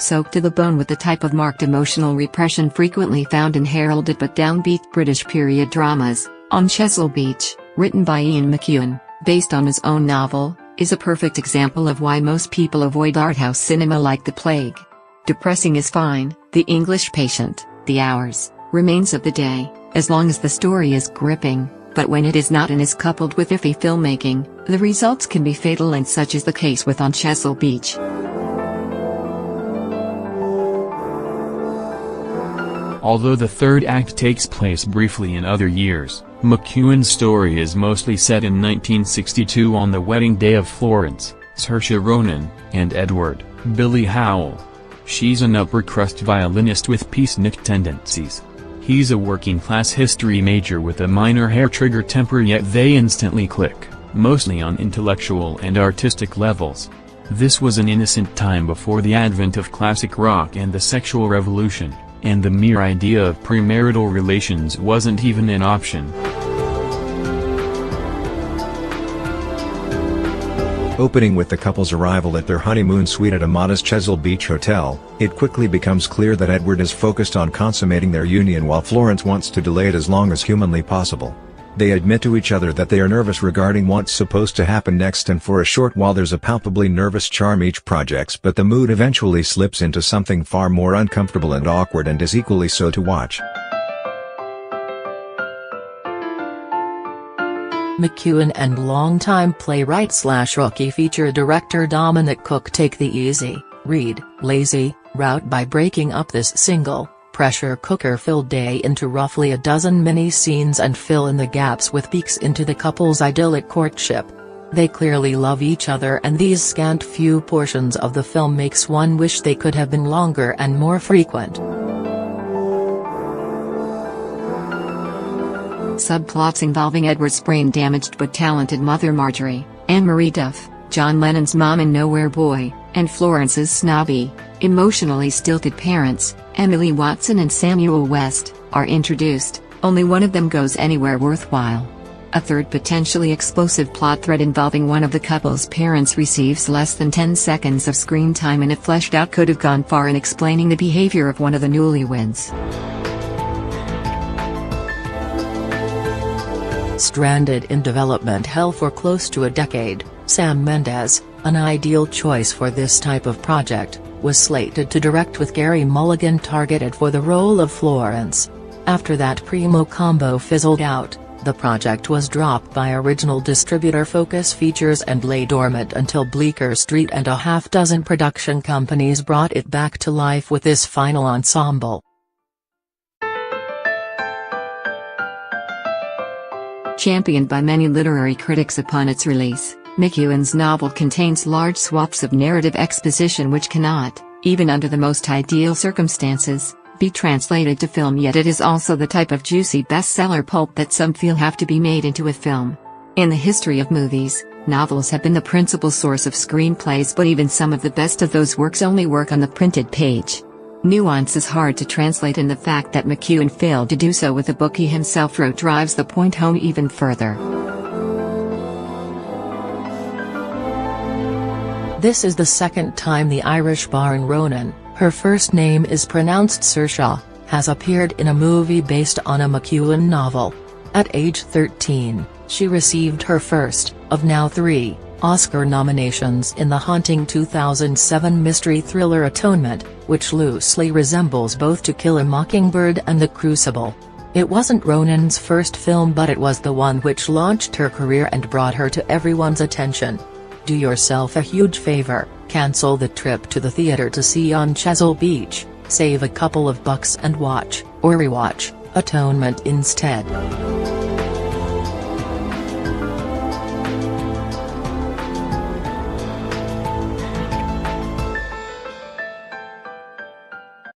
soaked to the bone with the type of marked emotional repression frequently found in heralded but downbeat British period dramas. On Chesil Beach, written by Ian McEwan, based on his own novel, is a perfect example of why most people avoid arthouse cinema like the plague. Depressing is fine, The English Patient, The Hours, Remains of the Day, as long as the story is gripping, but when it is not and is coupled with iffy filmmaking, the results can be fatal, and such is the case with On Chesil Beach. Although the third act takes place briefly in other years, McEwan's story is mostly set in 1962 on the wedding day of Florence, Saoirse Ronan, and Edward, Billy Howell. She's an upper-crust violinist with peacenik tendencies. He's a working-class history major with a minor hair-trigger temper, yet they instantly click, mostly on intellectual and artistic levels. This was an innocent time before the advent of classic rock and the sexual revolution, and the mere idea of premarital relations wasn't even an option. Opening with the couple's arrival at their honeymoon suite at a modest Chesil Beach hotel, it quickly becomes clear that Edward is focused on consummating their union while Florence wants to delay it as long as humanly possible. They admit to each other that they are nervous regarding what's supposed to happen next, and for a short while there's a palpably nervous charm each projects, but the mood eventually slips into something far more uncomfortable and awkward, and is equally so to watch. McEwan and longtime playwright/rookie feature director Dominic Cooke take the easy, lazy, route by breaking up this single, pressure cooker-filled day into roughly a dozen mini-scenes and fill in the gaps with peeks into the couple's idyllic courtship. They clearly love each other, and these scant few portions of the film makes one wish they could have been longer and more frequent. Subplots involving Edward's brain-damaged but talented mother Marjorie, Anne-Marie Duff, John Lennon's mom and nowhere boy, and Florence's snobby, emotionally stilted parents, Emily Watson and Samuel West, are introduced. Only one of them goes anywhere worthwhile. A third potentially explosive plot thread involving one of the couple's parents receives less than 10 seconds of screen time, and if fleshed out could have gone far in explaining the behavior of one of the newlyweds. Stranded in development hell for close to a decade, Sam Mendes, an ideal choice for this type of project, was slated to direct with Gary Mulligan targeted for the role of Florence. After that primo combo fizzled out, the project was dropped by original distributor Focus Features and lay dormant until Bleecker Street and a half-dozen production companies brought it back to life with this final ensemble. Championed by many literary critics upon its release, McEwan's novel contains large swaths of narrative exposition which cannot, even under the most ideal circumstances, be translated to film, yet it is also the type of juicy bestseller pulp that some feel have to be made into a film. In the history of movies, novels have been the principal source of screenplays, but even some of the best of those works only work on the printed page. Nuance is hard to translate, and the fact that McEwan failed to do so with a book he himself wrote drives the point home even further. This is the second time the Irish-born Ronan, her first name is pronounced Saoirse, has appeared in a movie based on a McEwan novel. At age 13, she received her first, of now 3, Oscar nominations in the haunting 2007 mystery thriller Atonement, which loosely resembles both To Kill a Mockingbird and The Crucible. It wasn't Ronan's first film, but it was the one which launched her career and brought her to everyone's attention. Do yourself a huge favor, cancel the trip to the theater to see On Chesil Beach, save a couple of bucks and watch, or rewatch, Atonement instead.